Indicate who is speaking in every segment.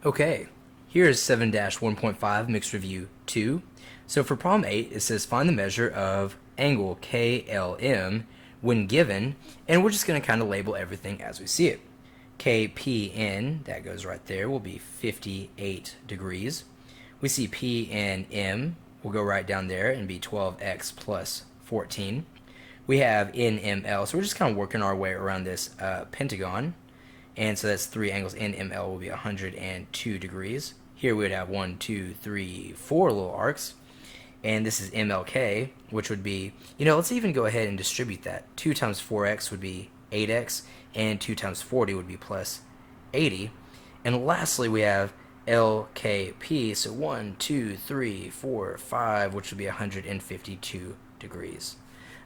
Speaker 1: Okay, here's 7-1.5 mixed review 2. So for problem 8, it says find the measure of angle KLM when given, and we're just going to kind of label everything as we see it. KPN, that goes right there, will be 58 degrees. We see P and M will go right down there and be 12x plus 14. We have NML, so we're just kind of working our way around this pentagon. And so that's 3 angles. NML will be 102 degrees. Here we would have 1, 2, 3, 4 little arcs. And this is MLK, which would be, let's even go ahead and distribute that. 2 times 4x would be 8x, and 2 times 40 would be plus 80. And lastly, we have LKP, so 1, 2, 3, 4, 5, which would be 152 degrees.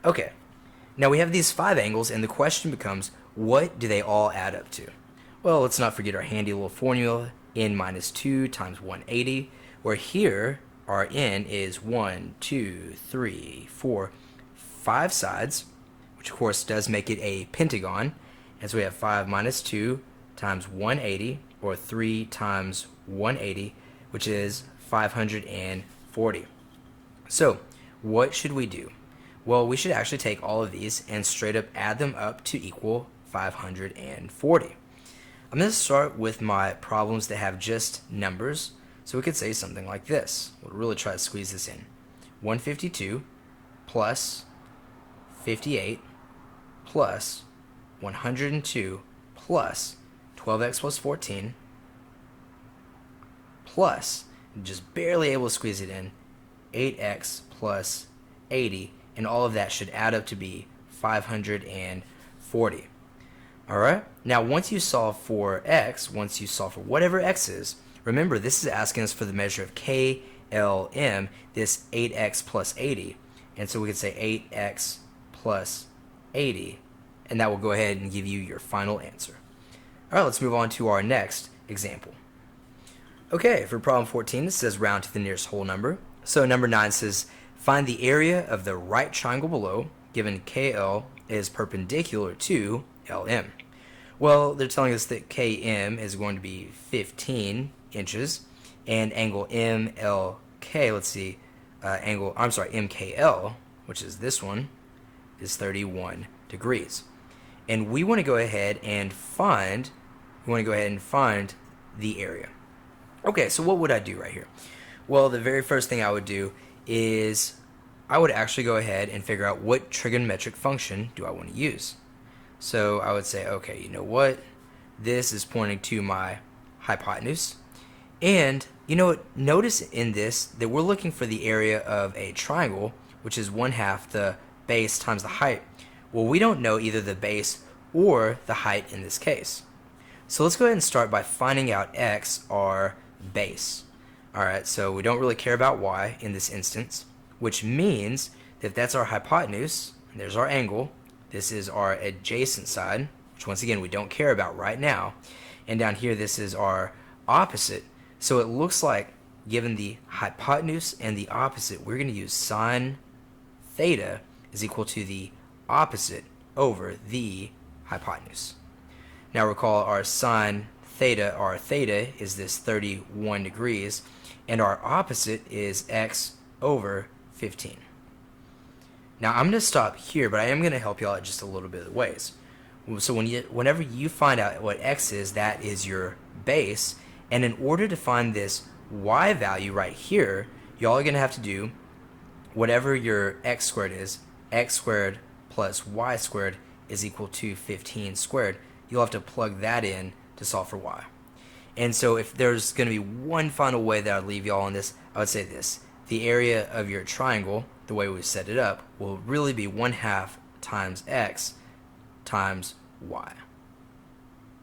Speaker 1: Okay, now we have these 5 angles, and the question becomes, what do they all add up to? Well, let's not forget our handy little formula, n minus 2 times 180, where here our n is 1, 2, 3, 4, 5 sides, which of course does make it a pentagon. And so we have 5 minus 2 times 180, or 3 times 180, which is 540. So what should we do? Well, we should actually take all of these and straight up add them up to equal 540. I'm going to start with my problems that have just numbers, so we could say something like this. We'll really try to squeeze this in. 152 plus 58 plus 102 plus 12x plus 14 plus, just barely able to squeeze it in, 8x plus 80, and all of that should add up to be 540. Alright, now once you solve for x, once you solve for whatever x is, remember this is asking us for the measure of KLM, this 8x plus 80. And so we could say 8x plus 80, and that will go ahead and give you your final answer. Alright, let's move on to our next example. Okay, for problem 14, it says round to the nearest whole number. So number 9 says, find the area of the right triangle below, given KL is perpendicular to LM. Well, they're telling us that KM is going to be 15 inches, and angle MLK, let's see, MKL, which is this one, is 31 degrees. And we want to go ahead and find the area. Okay, so what would I do right here? Well, the very first thing I would do is I would actually go ahead and figure out what trigonometric function do I want to use. So I would say, okay, you know what? This is pointing to my hypotenuse. And you know what? Notice in this that we're looking for the area of a triangle, which is 1/2 the base times the height. Well, we don't know either the base or the height in this case. So let's go ahead and start by finding out x, our base. Alright, so we don't really care about y in this instance, which means that if that's our hypotenuse, and there's our angle, this is our adjacent side, which once again we don't care about right now, and down here this is our opposite. So it looks like, given the hypotenuse and the opposite, we're going to use sine theta is equal to the opposite over the hypotenuse. Now recall our sine theta, our theta is this 31 degrees, and our opposite is x over 15. Now I'm going to stop here, but I am going to help you out just a little bit of ways. So whenever you find out what x is, that is your base, and in order to find this y value right here, y'all are going to have to do whatever your x squared is, x squared plus y squared is equal to 15 squared. You'll have to plug that in to solve for y. And so if there's going to be one final way that I'd leave y'all on this, I would say this. The area of your triangle, the way we set it up, will really be 1/2 times x times y.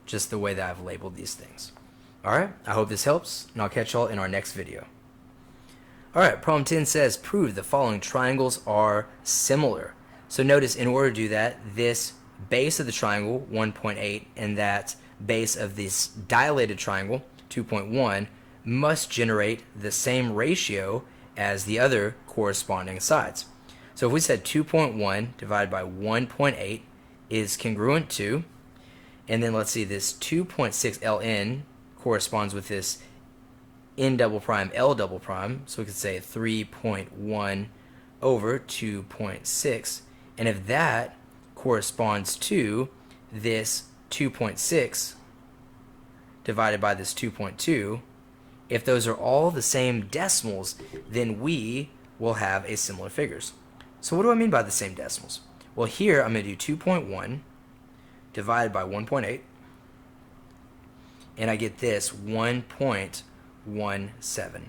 Speaker 1: Just the way that I've labeled these things. Alright, I hope this helps, and I'll catch y'all in our next video. Alright, problem 10 says, prove the following triangles are similar. So notice, in order to do that, this base of the triangle, 1.8, and that base of this dilated triangle, 2.1, must generate the same ratio as the other corresponding sides. So if we said 2.1 divided by 1.8 is congruent to, and then let's see, this 2.6 ln corresponds with this n double prime L double prime, so we could say 3.1 over 2.6, and if that corresponds to this 2.6 divided by this 2.2, if those are all the same decimals, then we will have a similar figures. So what do I mean by the same decimals? Well, here I'm going to do 2.1 divided by 1.8, and I get this 1.17.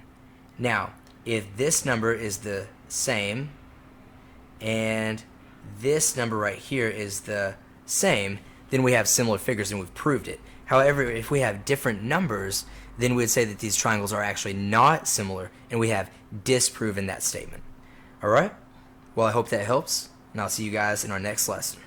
Speaker 1: Now, if this number is the same and this number right here is the same, then we have similar figures and we've proved it. However, if we have different numbers, then we would say that these triangles are actually not similar and we have disproven that statement. Alright? Well, I hope that helps, and I'll see you guys in our next lesson.